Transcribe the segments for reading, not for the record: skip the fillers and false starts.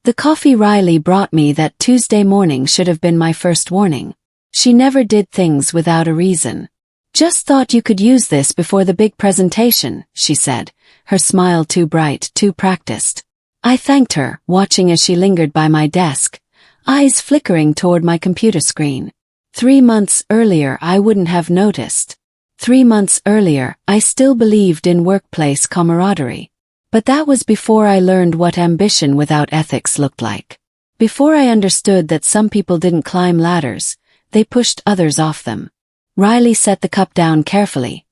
The coffee Riley brought me that Tuesday morning should have been my first warning. She never did things without a reason. Just thought you could use this before the big presentation, she said, her smile too bright, too practiced. I thanked her, watching as she lingered by my desk, eyes flickering toward my computer screen. 3 months earlier I wouldn't have noticed. 3 months earlier I still believed in workplace camaraderie. But that was before I learned what ambition without ethics looked like. Before I understood that some people didn't climb ladders, they pushed others off them. Riley set the cup down carefully,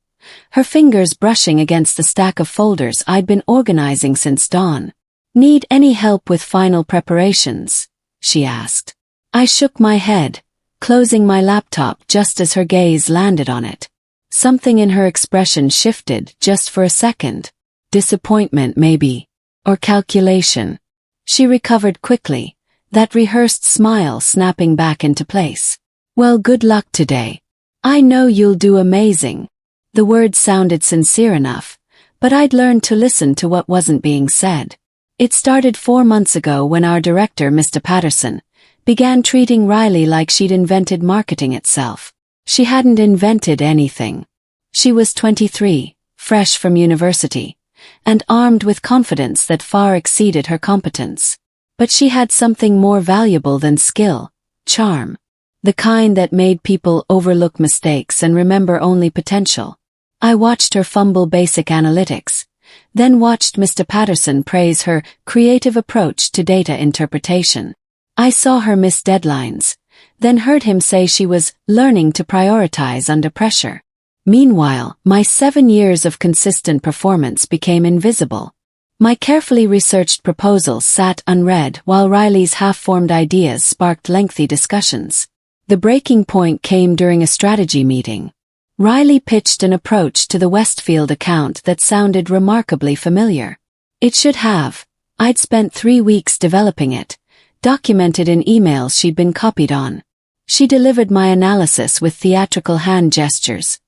her fingers brushing against the stack of folders I'd been organizing since dawn. Need any help with final preparations? She asked. I shook my head, closing my laptop just as her gaze landed on it. Something in her expression shifted just for a second. Disappointment maybe. Or calculation. She recovered quickly, that rehearsed smile snapping back into place. Well, good luck today. I know you'll do amazing. The words sounded sincere enough, but I'd learned to listen to what wasn't being said. It started 4 months ago when our director, Mr. Patterson, began treating Riley like she'd invented marketing itself. She hadn't invented anything. She was 23, fresh from university, and armed with confidence that far exceeded her competence. But she had something more valuable than skill, charm. The kind that made people overlook mistakes and remember only potential. I watched her fumble basic analytics, then watched Mr. Patterson praise her creative approach to data interpretation. I saw her miss deadlines, then heard him say she was learning to prioritize under pressure. Meanwhile, my 7 years of consistent performance became invisible. My carefully researched proposals sat unread while Riley's half-formed ideas sparked lengthy discussions. The breaking point came during a strategy meeting. Riley pitched an approach to the Westfield account that sounded remarkably familiar. It should have. I'd spent 3 weeks developing it, documented in emails she'd been copied on. She delivered my analysis with theatrical hand gestures,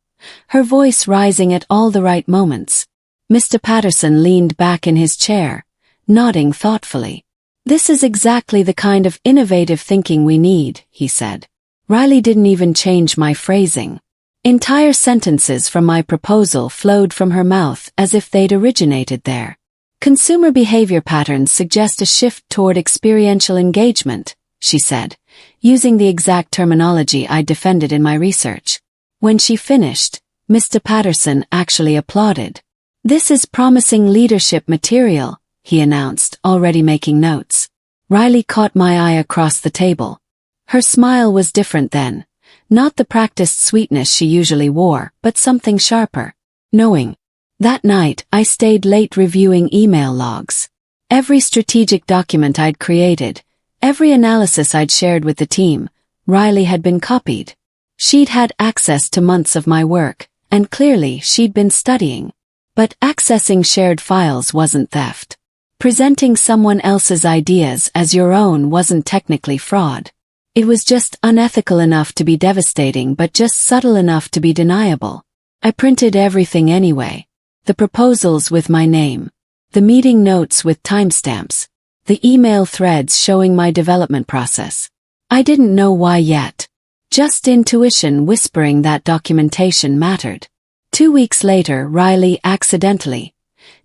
her voice rising at all the right moments. Mr. Patterson leaned back in his chair, nodding thoughtfully. This is exactly the kind of innovative thinking we need, he said. Riley didn't even change my phrasing. Entire sentences from my proposal flowed from her mouth as if they'd originated there. Consumer behavior patterns suggest a shift toward experiential engagement, she said, using the exact terminology I defended in my research. When she finished, Mr. Patterson actually applauded. This is promising leadership material, he announced, already making notes. Riley caught my eye across the table. Her smile was different then, not the practiced sweetness she usually wore, but something sharper, knowing. That night, I stayed late reviewing email logs. Every strategic document I'd created, every analysis I'd shared with the team, Riley had been copied. She'd had access to months of my work, and clearly she'd been studying. But accessing shared files wasn't theft. Presenting someone else's ideas as your own wasn't technically fraud. It was just unethical enough to be devastating but just subtle enough to be deniable. I printed everything anyway. The proposals with my name. The meeting notes with timestamps. The email threads showing my development process. I didn't know why yet. Just intuition whispering that documentation mattered. 2 weeks later, Riley accidentally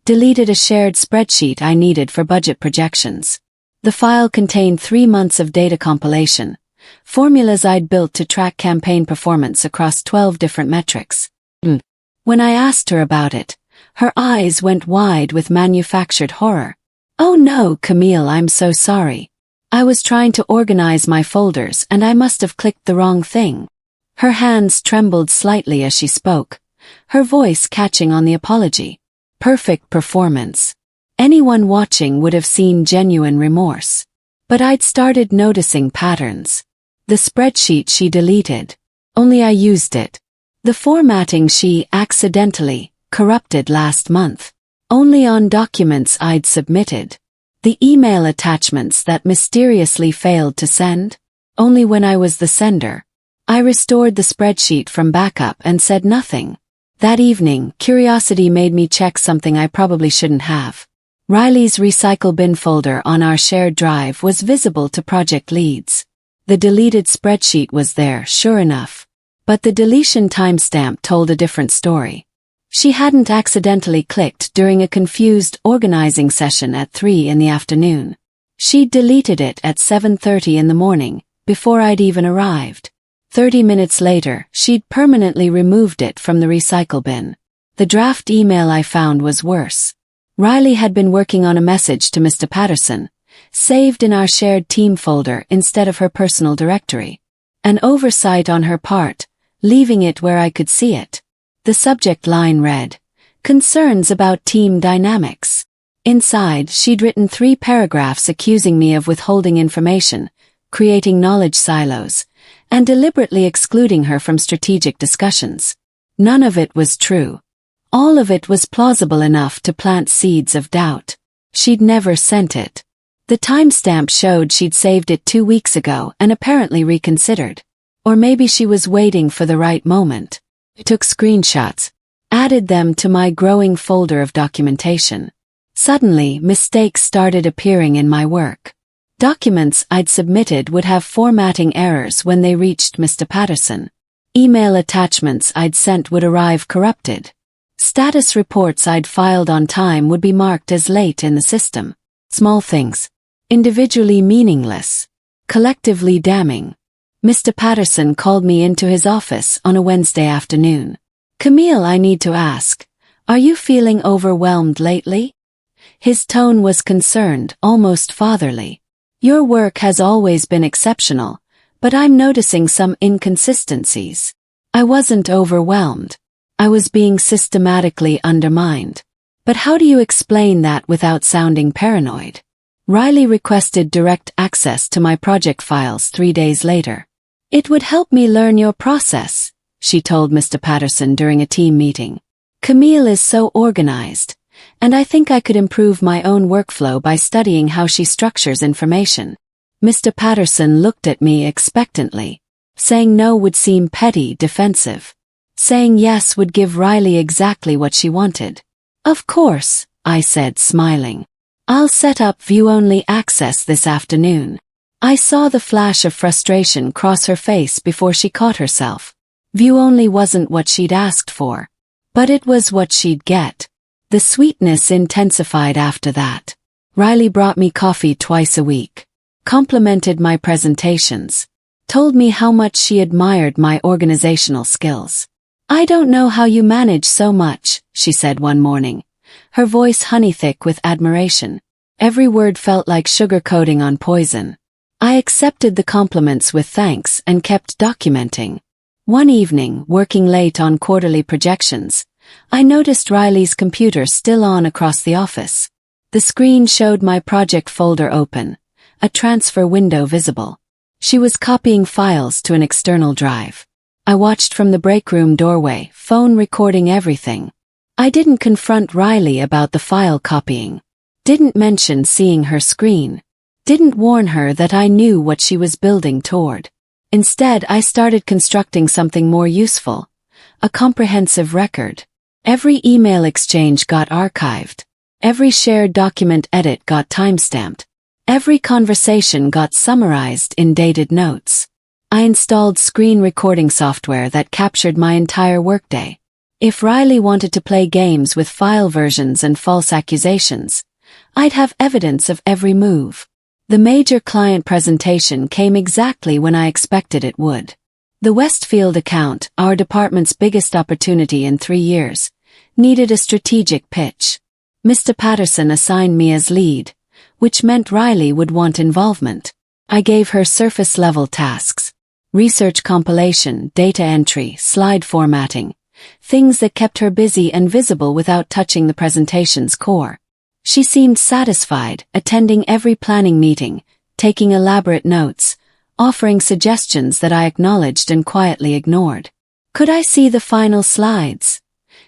deleted a shared spreadsheet I needed for budget projections. The file contained 3 months of data compilation, formulas I'd built to track campaign performance across 12 different metrics. When I asked her about it, her eyes went wide with manufactured horror. Oh no, Camille, I'm so sorry. I was trying to organize my folders and I must have clicked the wrong thing. Her hands trembled slightly as she spoke, her voice catching on the apology. Perfect performance. Anyone watching would have seen genuine remorse. But I'd started noticing patterns. The spreadsheet she deleted. Only I used it. The formatting she accidentally corrupted last month. Only on documents I'd submitted. The email attachments that mysteriously failed to send. Only when I was the sender. I restored the spreadsheet from backup and said nothing. That evening, curiosity made me check something I probably shouldn't have. Riley's recycle bin folder on our shared drive was visible to project leads. The deleted spreadsheet was there, sure enough. But the deletion timestamp told a different story. She hadn't accidentally clicked during a confused organizing session at 3 in the afternoon. She'd deleted it at 7:30 in the morning, before I'd even arrived. 30 minutes later, she'd permanently removed it from the recycle bin. The draft email I found was worse. Riley had been working on a message to Mr. Patterson, saved in our shared team folder instead of her personal directory. An oversight on her part, leaving it where I could see it. The subject line read, "Concerns about team dynamics." Inside, she'd written 3 paragraphs accusing me of withholding information, creating knowledge silos, and deliberately excluding her from strategic discussions. None of it was true. All of it was plausible enough to plant seeds of doubt. She'd never sent it. The timestamp showed she'd saved it 2 weeks ago and apparently reconsidered. Or maybe she was waiting for the right moment. I took screenshots, added them to my growing folder of documentation. Suddenly, mistakes started appearing in my work. Documents I'd submitted would have formatting errors when they reached Mr. Patterson. Email attachments I'd sent would arrive corrupted. Status reports I'd filed on time would be marked as late in the system. Small things. Individually meaningless. Collectively damning. Mr. Patterson called me into his office on a Wednesday afternoon. "Camille, I need to ask, are you feeling overwhelmed lately?" His tone was concerned, almost fatherly. "Your work has always been exceptional, but I'm noticing some inconsistencies." I wasn't overwhelmed. I was being systematically undermined. But how do you explain that without sounding paranoid? Riley requested direct access to my project files 3 days later. "It would help me learn your process," she told Mr. Patterson during a team meeting. "Camille is so organized, and I think I could improve my own workflow by studying how she structures information." Mr. Patterson looked at me expectantly. Saying no would seem petty, defensive. Saying yes would give Riley exactly what she wanted. "Of course," I said, smiling. "I'll set up view-only access this afternoon." I saw the flash of frustration cross her face before she caught herself. View-only wasn't what she'd asked for. But it was what she'd get. The sweetness intensified after that. Riley brought me coffee twice a week. Complimented my presentations. Told me how much she admired my organizational skills. "I don't know how you manage so much," she said one morning, her voice honey-thick with admiration. Every word felt like sugar coating on poison. I accepted the compliments with thanks and kept documenting. One evening, working late on quarterly projections, I noticed Riley's computer still on across the office. The screen showed my project folder open, a transfer window visible. She was copying files to an external drive. I watched from the break room doorway, phone recording everything. I didn't confront Riley about the file copying. Didn't mention seeing her screen. Didn't warn her that I knew what she was building toward. Instead, I started constructing something more useful. A comprehensive record. Every email exchange got archived. Every shared document edit got timestamped. Every conversation got summarized in dated notes. I installed screen recording software that captured my entire workday. If Riley wanted to play games with file versions and false accusations, I'd have evidence of every move. The major client presentation came exactly when I expected it would. The Westfield account, our department's biggest opportunity in 3 years, needed a strategic pitch. Mr. Patterson assigned me as lead, which meant Riley would want involvement. I gave her surface-level tasks. Research compilation, data entry, slide formatting, things that kept her busy and visible without touching the presentation's core. She seemed satisfied, attending every planning meeting, taking elaborate notes, offering suggestions that I acknowledged and quietly ignored. "Could I see the final slides?"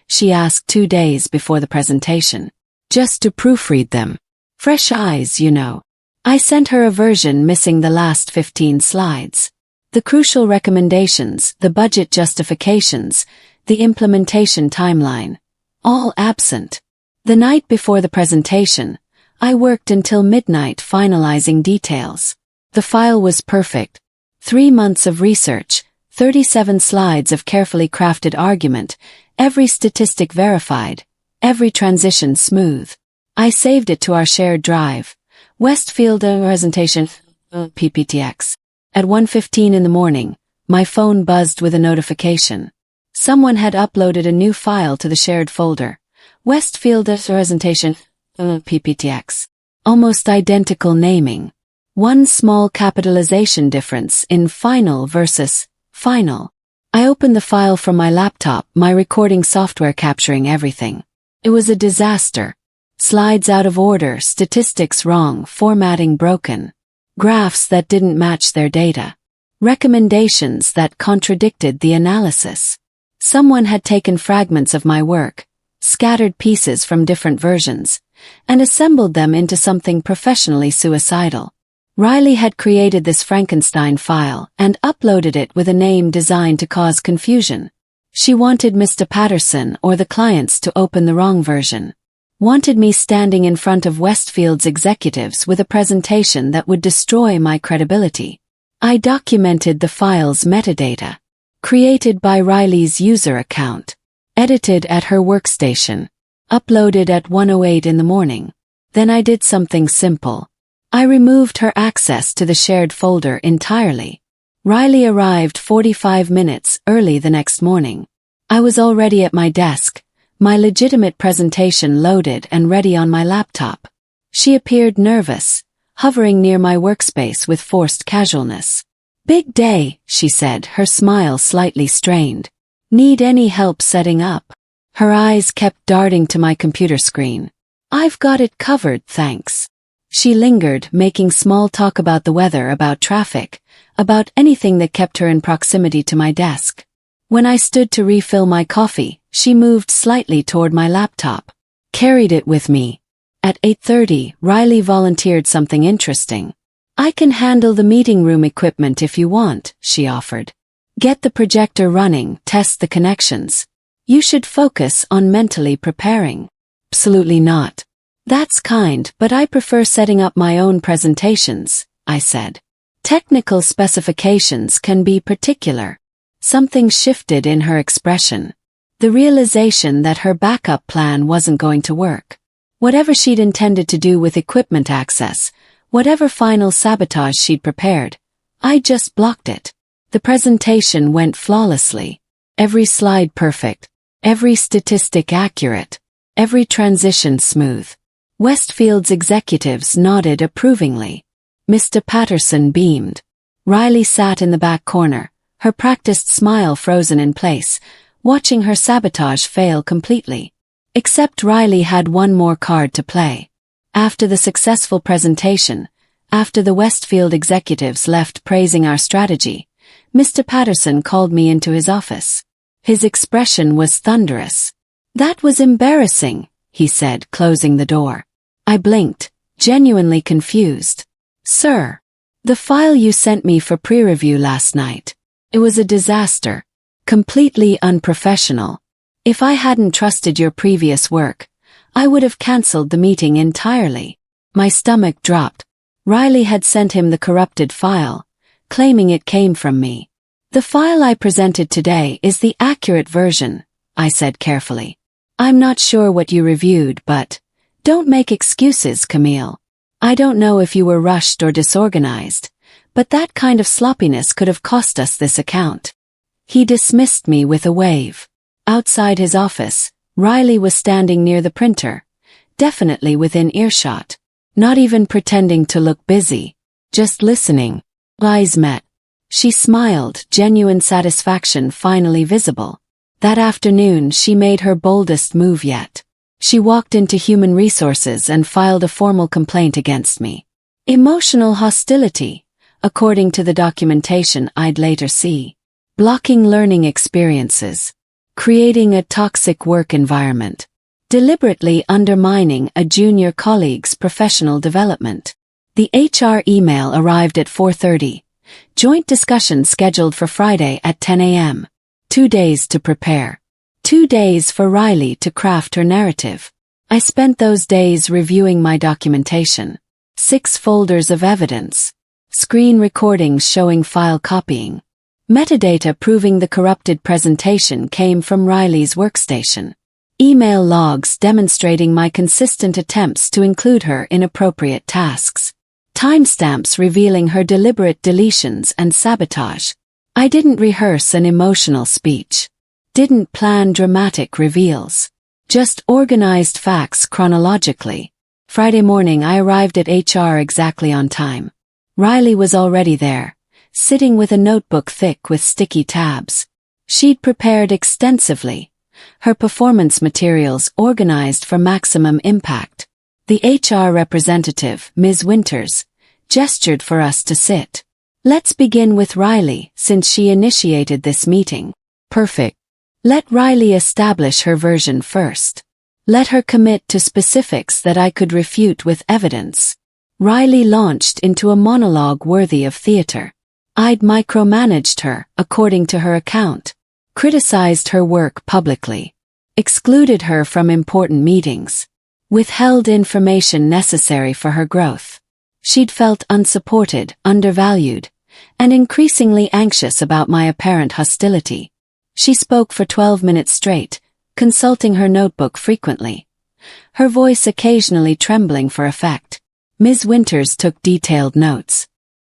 she asked 2 days before the presentation. "Just to proofread them. Fresh eyes, you know." I sent her a version missing the last 15 slides. The crucial recommendations, the budget justifications, the implementation timeline, all absent. The night before the presentation, I worked until midnight finalizing details. The file was perfect. 3 months of research, 37 slides of carefully crafted argument, every statistic verified, every transition smooth. I saved it to our shared drive. Westfield presentation, PPTX. At 1:15 in the morning, my phone buzzed with a notification. Someone had uploaded a new file to the shared folder. Westfield presentation, PPTX. Almost identical naming. One small capitalization difference in final versus final. I opened the file from my laptop, my recording software capturing everything. It was a disaster. Slides out of order, statistics wrong, formatting broken. Graphs that didn't match their data. Recommendations that contradicted the analysis. Someone had taken fragments of my work, scattered pieces from different versions, and assembled them into something professionally suicidal. Riley had created this Frankenstein file and uploaded it with a name designed to cause confusion. She wanted Mr. Patterson or the clients to open the wrong version. Wanted me standing in front of Westfield's executives with a presentation that would destroy my credibility. I documented the file's metadata. Created by Riley's user account. Edited at her workstation. Uploaded at 1:08 in the morning. Then I did something simple. I removed her access to the shared folder entirely. Riley arrived 45 minutes early the next morning. I was already at my desk, my legitimate presentation loaded and ready on my laptop. She appeared nervous, hovering near my workspace with forced casualness. "Big day," she said, her smile slightly strained. "Need any help setting up?" Her eyes kept darting to my computer screen. "I've got it covered, thanks." She lingered, making small talk about the weather, about traffic, about anything that kept her in proximity to my desk. When I stood to refill my coffee, she moved slightly toward my laptop. Carried it with me. At 8:30, Riley volunteered something interesting. "I can handle the meeting room equipment if you want," she offered. "Get the projector running, test the connections. You should focus on mentally preparing." "Absolutely not." "That's kind, but I prefer setting up my own presentations," I said. "Technical specifications can be particular." Something shifted in her expression. The realization that her backup plan wasn't going to work. Whatever she'd intended to do with equipment access, whatever final sabotage she'd prepared, I just blocked it. The presentation went flawlessly. Every slide perfect. Every statistic accurate. Every transition smooth. Westfield's executives nodded approvingly. Mr. Patterson beamed. Riley sat in the back corner, her practiced smile frozen in place, watching her sabotage fail completely. Except Riley had one more card to play. After the successful presentation, after the Westfield executives left praising our strategy, Mr. Patterson called me into his office. His expression was thunderous. "That was embarrassing," he said, closing the door. I blinked, genuinely confused. "Sir, the file you sent me for pre-review last night. It was a disaster. Completely unprofessional. If I hadn't trusted your previous work, I would have cancelled the meeting entirely." My stomach dropped. Riley had sent him the corrupted file, claiming it came from me. "The file I presented today is the accurate version," I said carefully. "I'm not sure what you reviewed, but don't make excuses, Camille. I don't know if you were rushed or disorganized, but that kind of sloppiness could have cost us this account." He dismissed me with a wave. Outside his office, Riley was standing near the printer, definitely within earshot. Not even pretending to look busy, just listening. Eyes met. She smiled, genuine satisfaction finally visible. That afternoon she made her boldest move yet. She walked into Human Resources and filed a formal complaint against me. Emotional hostility, according to the documentation I'd later see. Blocking learning experiences. Creating a toxic work environment. Deliberately undermining a junior colleague's professional development. The HR email arrived at 4:30. Joint discussion scheduled for Friday at 10 a.m. 2 days to prepare. 2 days for Riley to craft her narrative. I spent those days reviewing my documentation. 6 folders of evidence. Screen recordings showing file copying. Metadata proving the corrupted presentation came from Riley's workstation. Email logs demonstrating my consistent attempts to include her in appropriate tasks. Timestamps revealing her deliberate deletions and sabotage. I didn't rehearse an emotional speech. Didn't plan dramatic reveals. Just organized facts chronologically. Friday morning I arrived at HR exactly on time. Riley was already there, sitting with a notebook thick with sticky tabs. She'd prepared extensively. Her performance materials organized for maximum impact. The HR representative, Ms. Winters, gestured for us to sit. Let's begin with Riley, since she initiated this meeting. Perfect. Let Riley establish her version first. Let her commit to specifics that I could refute with evidence. Riley launched into a monologue worthy of theater. I'd micromanaged her, according to her account. Criticized her work publicly. Excluded her from important meetings. Withheld information necessary for her growth. She'd felt unsupported, undervalued, and increasingly anxious about my apparent hostility. She spoke for 12 minutes straight, consulting her notebook frequently. Her voice occasionally trembling for effect. Ms. Winters took detailed notes.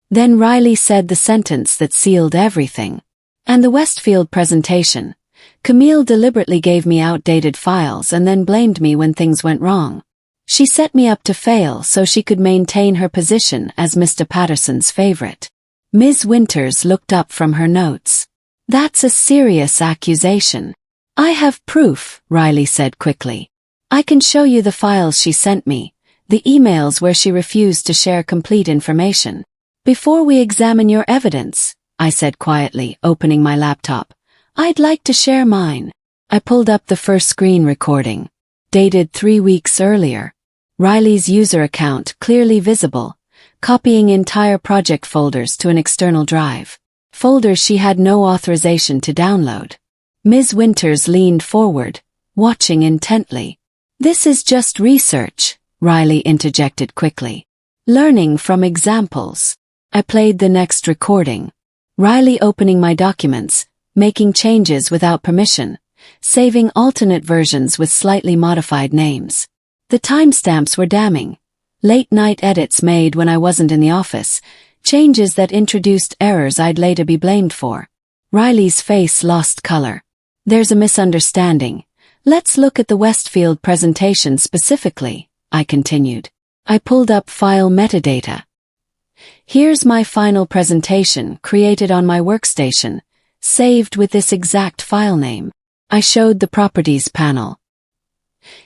Then Riley said the sentence that sealed everything. And the Westfield presentation. Camille deliberately gave me outdated files and then blamed me when things went wrong. She set me up to fail so she could maintain her position as Mr. Patterson's favorite. Ms. Winters looked up from her notes. That's a serious accusation. I have proof, Riley said quickly. I can show you the files she sent me, the emails where she refused to share complete information. Before we examine your evidence, I said quietly, opening my laptop, I'd like to share mine. I pulled up the first screen recording. Dated 3 weeks earlier. Riley's user account clearly visible, copying entire project folders to an external drive. Folders she had no authorization to download. Ms. Winters leaned forward, watching intently. This is just research, Riley interjected quickly. Learning from examples. I played the next recording. Riley opening my documents, making changes without permission, saving alternate versions with slightly modified names. The timestamps were damning. Late-night edits made when I wasn't in the office, changes that introduced errors I'd later be blamed for. Riley's face lost color. There's a misunderstanding. Let's look at the Westfield presentation specifically, I continued. I pulled up file metadata. Here's my final presentation created on my workstation, saved with this exact file name. I showed the properties panel.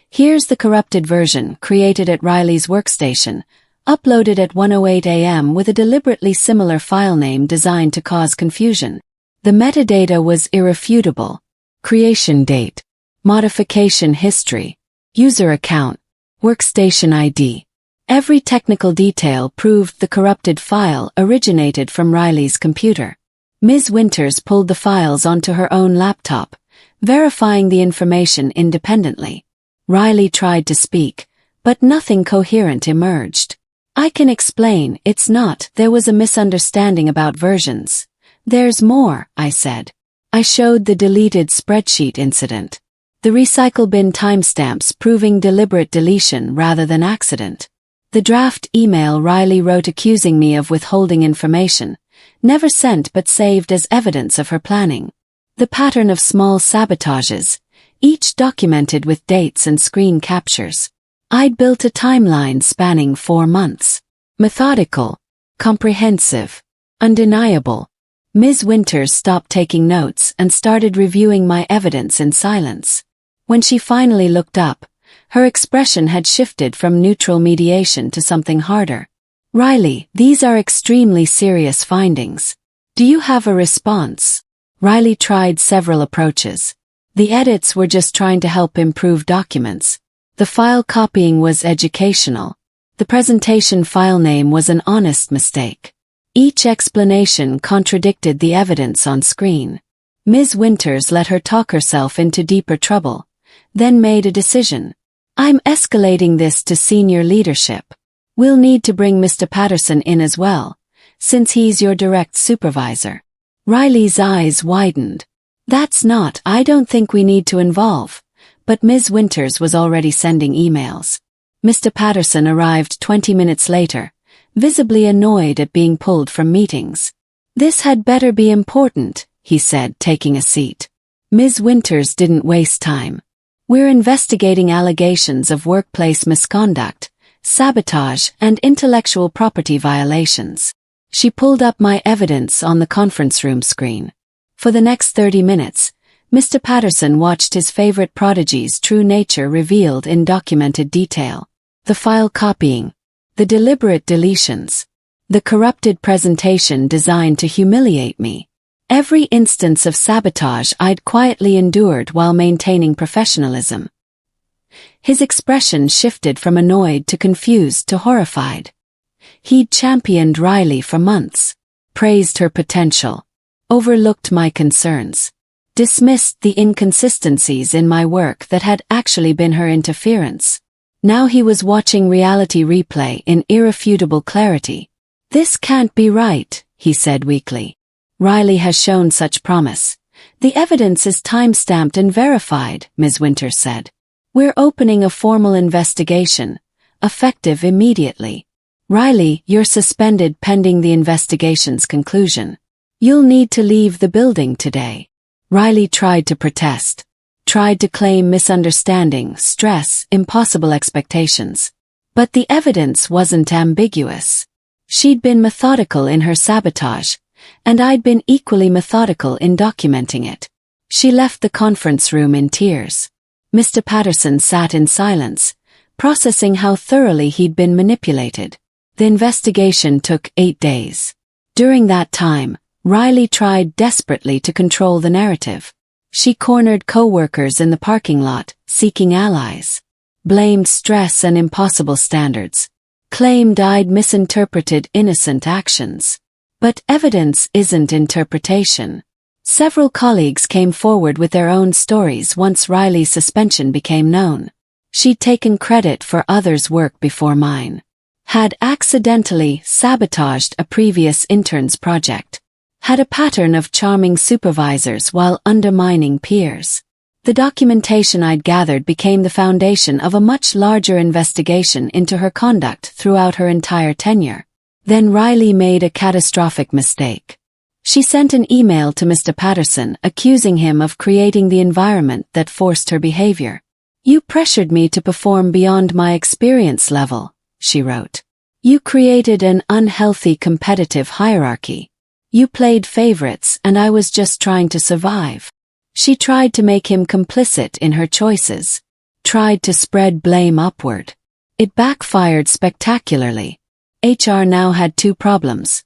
Here's the corrupted version created at Riley's workstation, uploaded at 1:08 a.m. with a deliberately similar file name designed to cause confusion. The metadata was irrefutable. Creation date, modification history, user account, workstation ID. Every technical detail proved the corrupted file originated from Riley's computer. Ms. Winters pulled the files onto her own laptop, verifying the information independently. Riley tried to speak, but nothing coherent emerged. I can explain, it's not, there was a misunderstanding about versions. There's more, I said. I showed the deleted spreadsheet incident. The recycle bin timestamps proving deliberate deletion rather than accident. The draft email Riley wrote accusing me of withholding information, never sent but saved as evidence of her planning. The pattern of small sabotages, each documented with dates and screen captures. I'd built a timeline spanning 4 months. Methodical, comprehensive, undeniable. Ms. Winters stopped taking notes and started reviewing my evidence in silence. When she finally looked up, her expression had shifted from neutral mediation to something harder. Riley, these are extremely serious findings. Do you have a response? Riley tried several approaches. The edits were just trying to help improve documents. The file copying was educational. The presentation file name was an honest mistake. Each explanation contradicted the evidence on screen. Ms. Winters let her talk herself into deeper trouble, then made a decision. I'm escalating this to senior leadership. We'll need to bring Mr. Patterson in as well, since he's your direct supervisor. Riley's eyes widened. I don't think we need to involve. But Ms. Winters was already sending emails. Mr. Patterson arrived 20 minutes later, visibly annoyed at being pulled from meetings. This had better be important, he said, taking a seat. Ms. Winters didn't waste time. We're investigating allegations of workplace misconduct, sabotage, and intellectual property violations. She pulled up my evidence on the conference room screen. For the next 30 minutes, Mr. Patterson watched his favorite prodigy's true nature revealed in documented detail. The file copying, the deliberate deletions, the corrupted presentation designed to humiliate me. Every instance of sabotage I'd quietly endured while maintaining professionalism. His expression shifted from annoyed to confused to horrified. He'd championed Riley for months, praised her potential, overlooked my concerns, dismissed the inconsistencies in my work that had actually been her interference. Now he was watching reality replay in irrefutable clarity. This can't be right, he said weakly. Riley has shown such promise. The evidence is time-stamped and verified, Ms. Winters said. We're opening a formal investigation, effective immediately. Riley, you're suspended pending the investigation's conclusion. You'll need to leave the building today. Riley tried to protest, tried to claim misunderstanding, stress, impossible expectations. But the evidence wasn't ambiguous. She'd been methodical in her sabotage, and I'd been equally methodical in documenting it. She left the conference room in tears. Mr. Patterson sat in silence, processing how thoroughly he'd been manipulated. The investigation took 8 days. During that time, Riley tried desperately to control the narrative. She cornered co-workers in the parking lot, seeking allies. Blamed stress and impossible standards. Claimed I'd misinterpreted innocent actions. But evidence isn't interpretation. Several colleagues came forward with their own stories once Riley's suspension became known. She'd taken credit for others' work before mine. Had accidentally sabotaged a previous intern's project. Had a pattern of charming supervisors while undermining peers. The documentation I'd gathered became the foundation of a much larger investigation into her conduct throughout her entire tenure. Then Riley made a catastrophic mistake. She sent an email to Mr. Patterson accusing him of creating the environment that forced her behavior. You pressured me to perform beyond my experience level, she wrote. You created an unhealthy competitive hierarchy. You played favorites and I was just trying to survive. She tried to make him complicit in her choices. Tried to spread blame upward. It backfired spectacularly. HR now had 2 problems.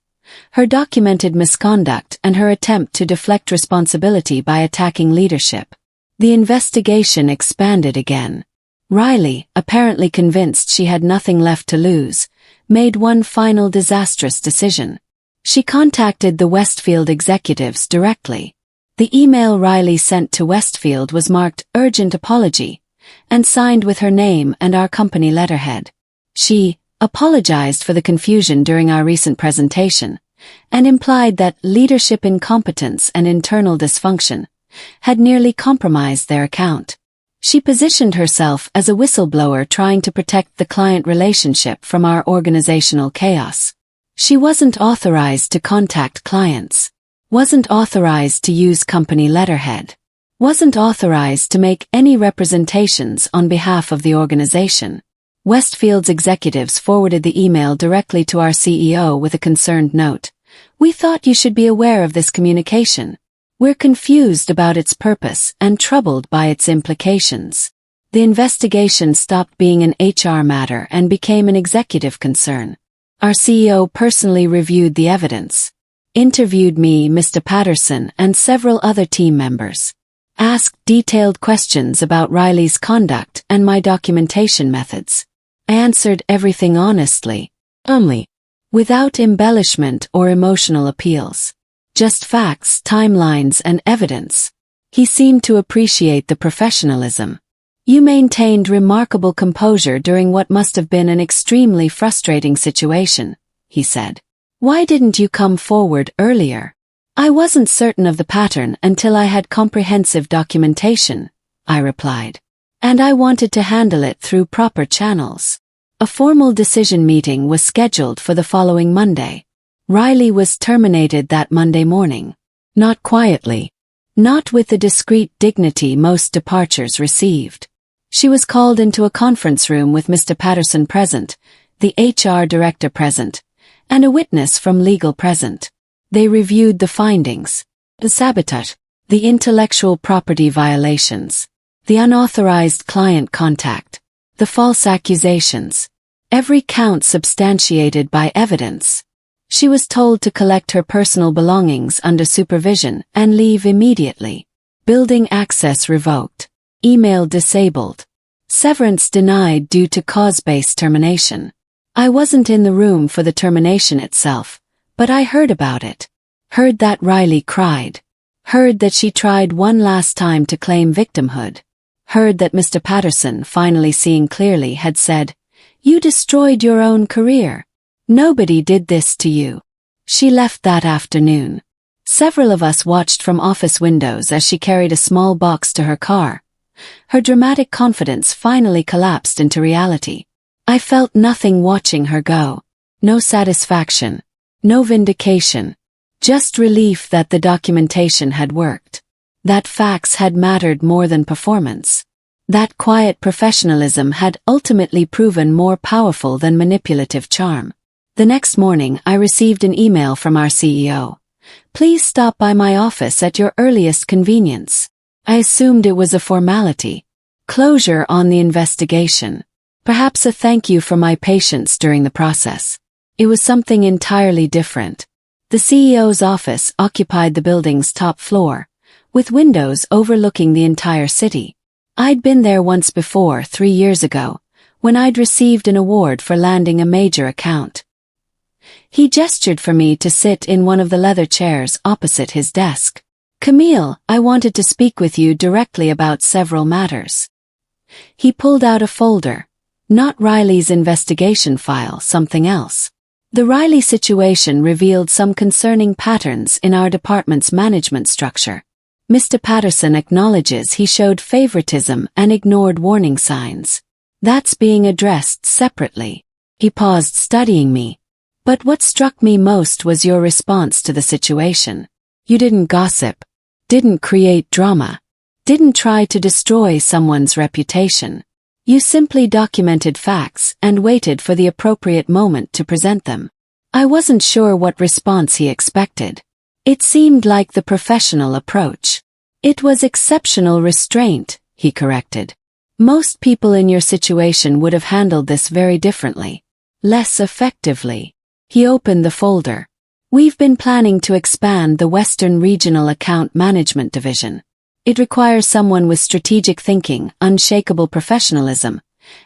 Her documented misconduct and her attempt to deflect responsibility by attacking leadership. The investigation expanded again. Riley, apparently convinced she had nothing left to lose, made one final disastrous decision. She contacted the Westfield executives directly. The email Riley sent to Westfield was marked "Urgent Apology" and signed with her name and our company letterhead. She apologized for the confusion during our recent presentation and implied that leadership incompetence and internal dysfunction had nearly compromised their account. She positioned herself as a whistleblower trying to protect the client relationship from our organizational chaos. She wasn't authorized to contact clients. Wasn't authorized to use company letterhead. Wasn't authorized to make any representations on behalf of the organization. Westfield's executives forwarded the email directly to our CEO with a concerned note. We thought you should be aware of this communication. We're confused about its purpose and troubled by its implications. The investigation stopped being an HR matter and became an executive concern. Our CEO personally reviewed the evidence. Interviewed me, Mr. Patterson, and several other team members. Asked detailed questions about Riley's conduct and my documentation methods. I answered everything honestly, without embellishment or emotional appeals. Just facts, timelines, and evidence. He seemed to appreciate the professionalism. You maintained remarkable composure during what must have been an extremely frustrating situation, he said. Why didn't you come forward earlier? I wasn't certain of the pattern until I had comprehensive documentation, I replied. And I wanted to handle it through proper channels. A formal decision meeting was scheduled for the following Monday. Riley was terminated that Monday morning. Not quietly. Not with the discreet dignity most departures received. She was called into a conference room with Mr. Patterson present, the HR director present, and a witness from legal present. They reviewed the findings, the sabotage, the intellectual property violations, the unauthorized client contact, the false accusations, every count substantiated by evidence. She was told to collect her personal belongings under supervision and leave immediately. Building access revoked. Email disabled. Severance denied due to cause-based termination. I wasn't in the room for the termination itself, but I heard about it. Heard that Riley cried. Heard that she tried one last time to claim victimhood. Heard that Mr. Patterson, finally seeing clearly, had said, "You destroyed your own career. Nobody did this to you." She left that afternoon. Several of us watched from office windows as she carried a small box to her car. Her dramatic confidence finally collapsed into reality. I felt nothing watching her go. No satisfaction. No vindication. Just relief that the documentation had worked. That facts had mattered more than performance. That quiet professionalism had ultimately proven more powerful than manipulative charm. The next morning I received an email from our CEO. "Please stop by my office at your earliest convenience." I assumed it was a formality. Closure on the investigation. Perhaps a thank you for my patience during the process. It was something entirely different. The CEO's office occupied the building's top floor, with windows overlooking the entire city. I'd been there once before, 3 years ago, when I'd received an award for landing a major account. He gestured for me to sit in one of the leather chairs opposite his desk. "Camille, I wanted to speak with you directly about several matters." He pulled out a folder. Not Riley's investigation file, something else. The Riley situation revealed some concerning patterns in our department's management structure. Mr. Patterson acknowledges he showed favoritism and ignored warning signs. That's being addressed separately. He paused, studying me. But what struck me most was your response to the situation. You didn't gossip. Didn't create drama. Didn't try to destroy someone's reputation. You simply documented facts and waited for the appropriate moment to present them. I wasn't sure what response he expected. It seemed like the professional approach. "It was exceptional restraint," he corrected. "Most people in your situation would have handled this very differently. Less effectively." He opened the folder. "We've been planning to expand the Western Regional Account Management Division. It requires someone with strategic thinking, unshakable professionalism,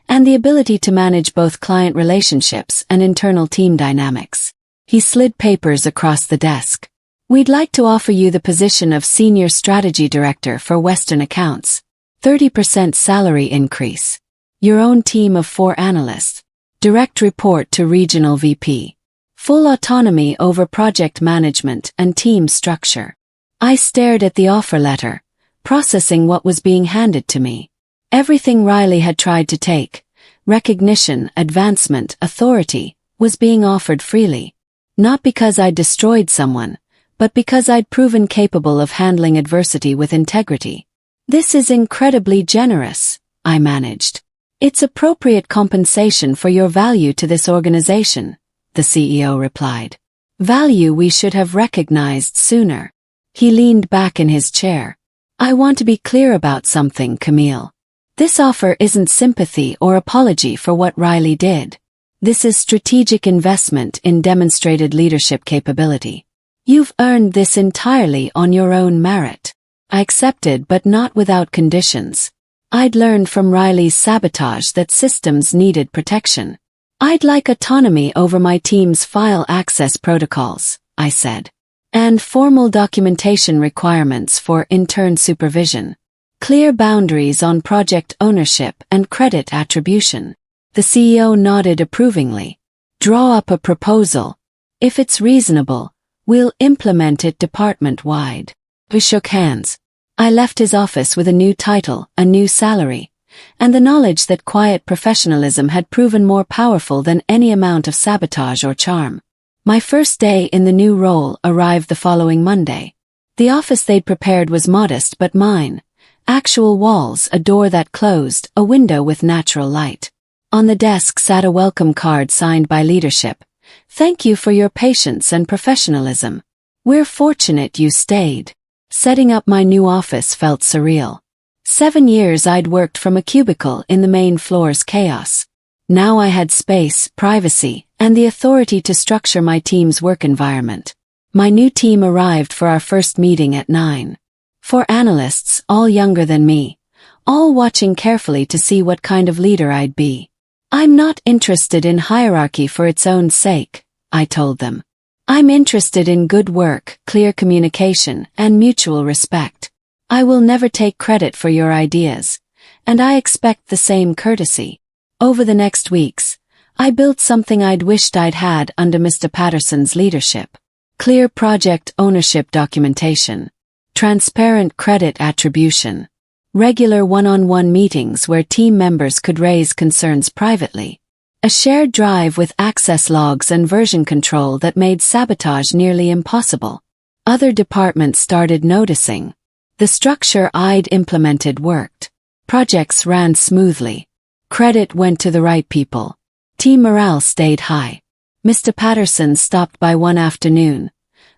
and the ability to manage both client relationships and internal team dynamics." He slid papers across the desk. "We'd like to offer you the position of Senior Strategy Director for Western Accounts. 30% salary increase. Your own team of 4 analysts. Direct report to Regional VP. Full autonomy over project management and team structure." I stared at the offer letter, processing what was being handed to me. Everything Riley had tried to take, recognition, advancement, authority, was being offered freely. Not because I'd destroyed someone, but because I'd proven capable of handling adversity with integrity. "This is incredibly generous," I managed. "It's appropriate compensation for your value to this organization," the CEO replied. "Value we should have recognized sooner." He leaned back in his chair. "I want to be clear about something, Camille. This offer isn't sympathy or apology for what Riley did. This is strategic investment in demonstrated leadership capability. You've earned this entirely on your own merit." I accepted, but not without conditions. I'd learned from Riley's sabotage that systems needed protection. "I'd like autonomy over my team's file access protocols," I said. "And formal documentation requirements for intern supervision." Clear boundaries on project ownership and credit attribution. The CEO nodded approvingly. Draw up a proposal. If it's reasonable, we'll implement it department-wide. We shook hands. I left his office with a new title, a new salary, and the knowledge that quiet professionalism had proven more powerful than any amount of sabotage or charm. My first day in the new role arrived the following Monday. The office they'd prepared was modest but mine. Actual walls, a door that closed, a window with natural light. On the desk sat a welcome card signed by leadership. Thank you for your patience and professionalism. We're fortunate you stayed. Setting up my new office felt surreal. 7 years I'd worked from a cubicle in the main floor's chaos. Now I had space, privacy, and the authority to structure my team's work environment. My new team arrived for our first meeting at 9. 4 analysts, all younger than me, all watching carefully to see what kind of leader I'd be. I'm not interested in hierarchy for its own sake, I told them. I'm interested in good work, clear communication, and mutual respect. I will never take credit for your ideas, and I expect the same courtesy. Over the next weeks, I built something I'd wished I'd had under Mr. Patterson's leadership. Clear project ownership documentation. Transparent credit attribution. Regular one-on-one meetings where team members could raise concerns privately. A shared drive with access logs and version control that made sabotage nearly impossible. Other departments started noticing. The structure I'd implemented worked. Projects ran smoothly. Credit went to the right people. Team morale stayed high. Mr. Patterson stopped by one afternoon,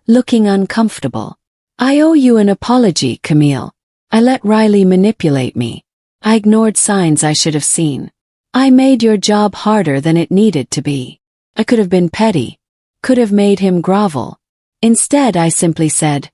looking uncomfortable. I owe you an apology, Camille. I let Riley manipulate me. I ignored signs I should have seen. I made your job harder than it needed to be. I could have been petty. Could have made him grovel. Instead, I simply said,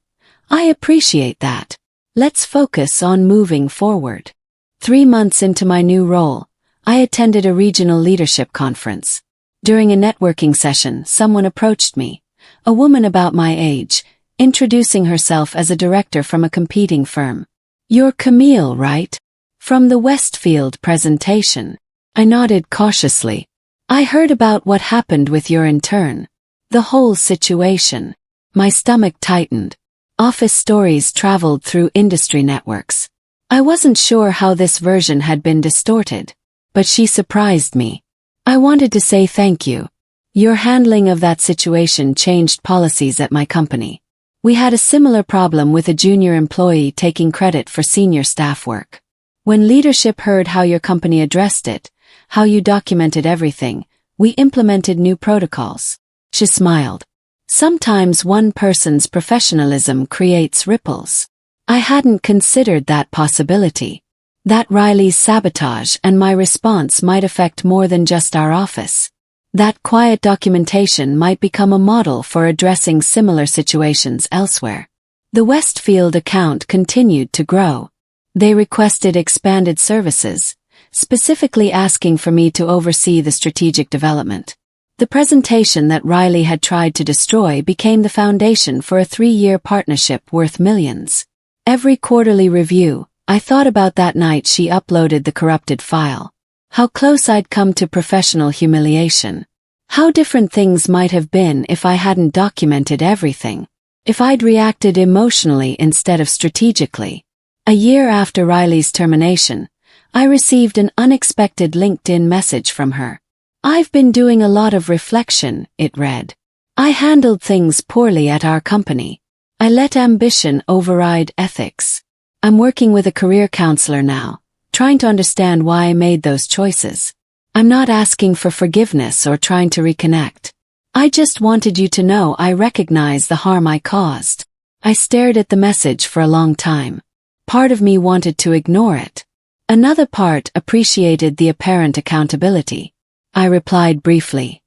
I appreciate that. Let's focus on moving forward. 3 months into my new role, I attended a regional leadership conference. During a networking session, someone approached me, a woman about my age, introducing herself as a director from a competing firm. You're Camille, right? From the Westfield presentation. I nodded cautiously. I heard about what happened with your intern. The whole situation. My stomach tightened. Office stories traveled through industry networks. I wasn't sure how this version had been distorted, but she surprised me. I wanted to say thank you. Your handling of that situation changed policies at my company. We had a similar problem with a junior employee taking credit for senior staff work. When leadership heard how your company addressed it, how you documented everything, we implemented new protocols. She smiled. Sometimes one person's professionalism creates ripples. I hadn't considered that possibility. That Riley's sabotage and my response might affect more than just our office. That quiet documentation might become a model for addressing similar situations elsewhere. The Westfield account continued to grow. They requested expanded services, specifically asking for me to oversee the strategic development. The presentation that Riley had tried to destroy became the foundation for a 3-year partnership worth millions. Every quarterly review, I thought about that night she uploaded the corrupted file. How close I'd come to professional humiliation. How different things might have been if I hadn't documented everything. If I'd reacted emotionally instead of strategically. A year after Riley's termination, I received an unexpected LinkedIn message from her. I've been doing a lot of reflection, it read. I handled things poorly at our company. I let ambition override ethics. I'm working with a career counselor now, trying to understand why I made those choices. I'm not asking for forgiveness or trying to reconnect. I just wanted you to know I recognize the harm I caused. I stared at the message for a long time. Part of me wanted to ignore it. Another part appreciated the apparent accountability. I replied briefly.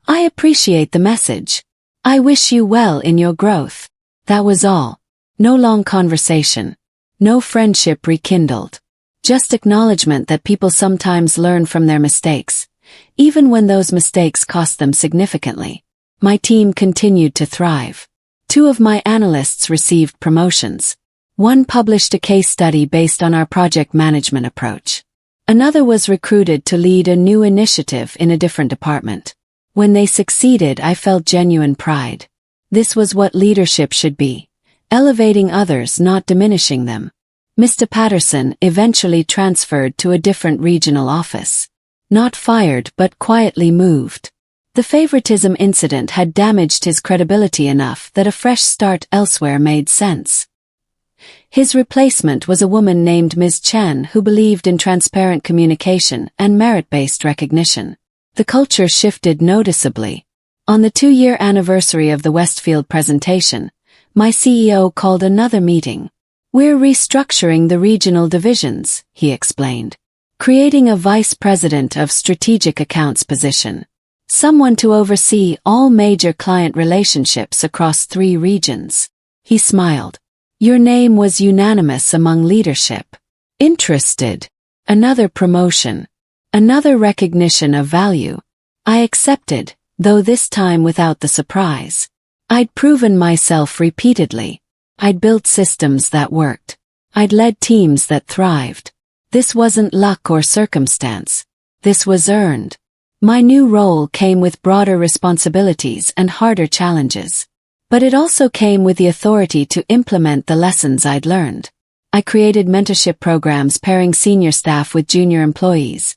I appreciate the message. I wish you well in your growth. That was all. No long conversation. No friendship rekindled. Just acknowledgement that people sometimes learn from their mistakes, even when those mistakes cost them significantly. My team continued to thrive. 2 of my analysts received promotions. One published a case study based on our project management approach. Another was recruited to lead a new initiative in a different department. When they succeeded, I felt genuine pride. This was what leadership should be: elevating others, not diminishing them. Mr. Patterson eventually transferred to a different regional office. Not fired, but quietly moved. The favoritism incident had damaged his credibility enough that a fresh start elsewhere made sense. His replacement was a woman named Ms. Chen who believed in transparent communication and merit-based recognition. The culture shifted noticeably. On the 2-year anniversary of the Westfield presentation, my CEO called another meeting. "We're restructuring the regional divisions," he explained. "Creating a vice president of strategic accounts position. Someone to oversee all major client relationships across 3 regions." He smiled. "Your name was unanimous among leadership. Interested." Another promotion. Another recognition of value. I accepted, though this time without the surprise. I'd proven myself repeatedly. I'd built systems that worked. I'd led teams that thrived. This wasn't luck or circumstance. This was earned. My new role came with broader responsibilities and harder challenges. But it also came with the authority to implement the lessons I'd learned. I created mentorship programs pairing senior staff with junior employees.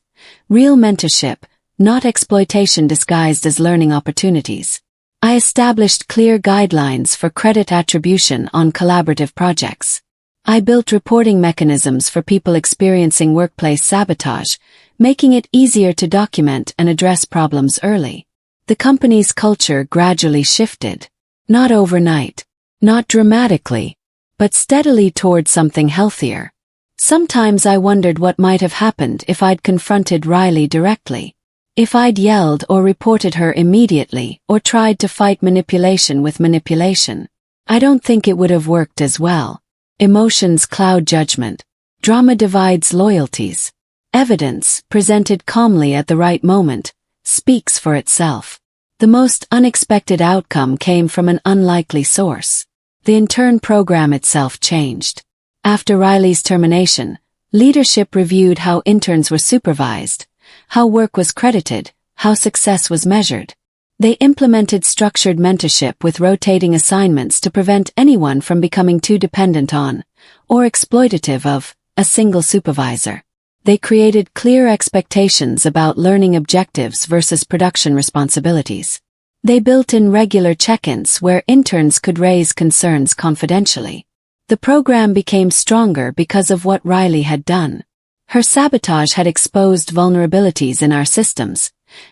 Real mentorship, not exploitation disguised as learning opportunities. I established clear guidelines for credit attribution on collaborative projects. I built reporting mechanisms for people experiencing workplace sabotage, making it easier to document and address problems early. The company's culture gradually shifted. Not overnight, not dramatically, but steadily toward something healthier. Sometimes I wondered what might have happened if I'd confronted Riley directly. If I'd yelled or reported her immediately or tried to fight manipulation with manipulation. I don't think it would have worked as well. Emotions cloud judgment. Drama divides loyalties. Evidence, presented calmly at the right moment, speaks for itself. The most unexpected outcome came from an unlikely source. The intern program itself changed. After Riley's termination, leadership reviewed how interns were supervised, how work was credited, how success was measured. They implemented structured mentorship with rotating assignments to prevent anyone from becoming too dependent on, or exploitative of, a single supervisor. They created clear expectations about learning objectives versus production responsibilities. They built in regular check-ins where interns could raise concerns confidentially. The program became stronger because of what Riley had done. Her sabotage had exposed vulnerabilities in our systems,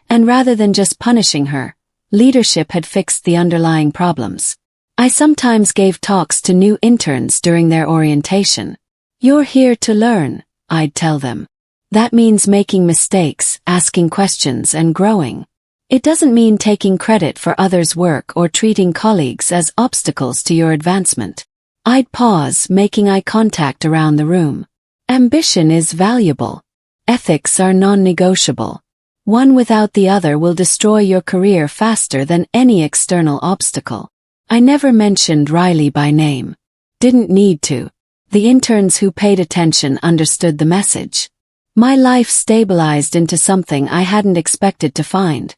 and rather than just punishing her, leadership had fixed the underlying problems. I sometimes gave talks to new interns during their orientation. "You're here to learn," I'd tell them. "That means making mistakes, asking questions, and growing. It doesn't mean taking credit for others' work or treating colleagues as obstacles to your advancement." I'd pause, making eye contact around the room. Ambition is valuable. Ethics are non-negotiable. One without the other will destroy your career faster than any external obstacle. I never mentioned Riley by name. Didn't need to. The interns who paid attention understood the message. My life stabilized into something I hadn't expected to find.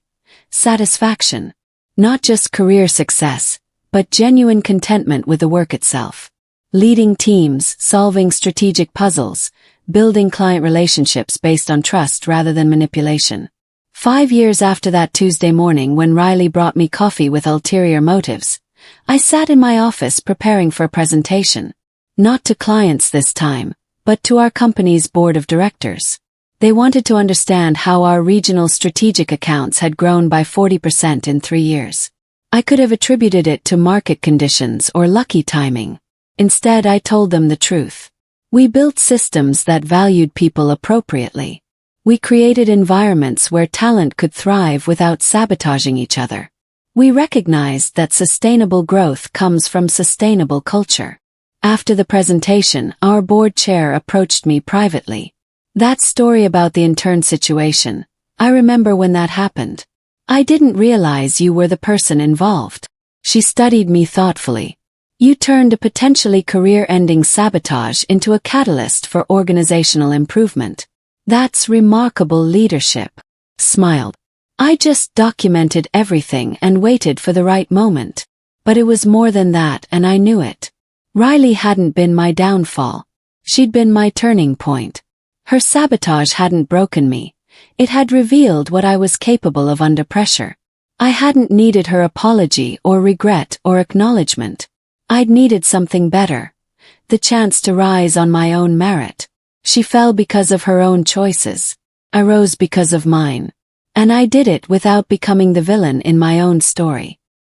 Satisfaction. Not just career success, but genuine contentment with the work itself. Leading teams, solving strategic puzzles, building client relationships based on trust rather than manipulation. 5 years after that Tuesday morning when Riley brought me coffee with ulterior motives, I sat in my office preparing for a presentation. Not to clients this time, but to our company's board of directors. They wanted to understand how our regional strategic accounts had grown by 40% in 3 years. I could have attributed it to market conditions or lucky timing. Instead, I told them the truth. We built systems that valued people appropriately. We created environments where talent could thrive without sabotaging each other. We recognized that sustainable growth comes from sustainable culture. After the presentation, our board chair approached me privately. "That story about the intern situation, I remember when that happened. I didn't realize you were the person involved." She studied me thoughtfully. You turned a potentially career-ending sabotage into a catalyst for organizational improvement. That's remarkable leadership. Smiled. I just documented everything and waited for the right moment. But it was more than that, and I knew it. Riley hadn't been my downfall. She'd been my turning point. Her sabotage hadn't broken me. It had revealed what I was capable of under pressure. I hadn't needed her apology or regret or acknowledgement. I'd needed something better. The chance to rise on my own merit. She fell because of her own choices. I rose because of mine. And I did it without becoming the villain in my own story.